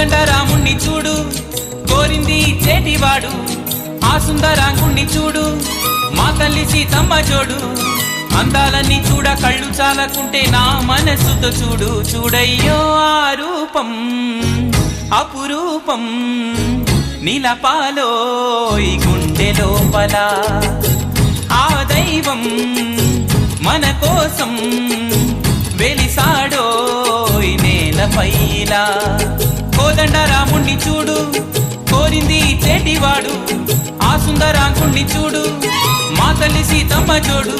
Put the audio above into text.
కోదండ రాముణ్ణి చూడు కోరింది చేటివాడు ఆ సుందరాంగుణ్ణి చూడు మా తల్లి సీతమ్మ జోడు అందాలన్నీ చూడ కళ్ళు చాలకుంటే నా మనసుతో చూడు చూడయ్యో ఆ రూపం అపురూపం నీలపాలో ఈ గుండె లోపల ఆ దైవం మన కోసం వెలిసాడో ఈ నేలపైలా కోదండ రాముణ్ణి చూడు కోరింది చేటివాడు ఆ సుందరాంగుణ్ణి చూడు మా తల్లి సీతమ్మ జోడు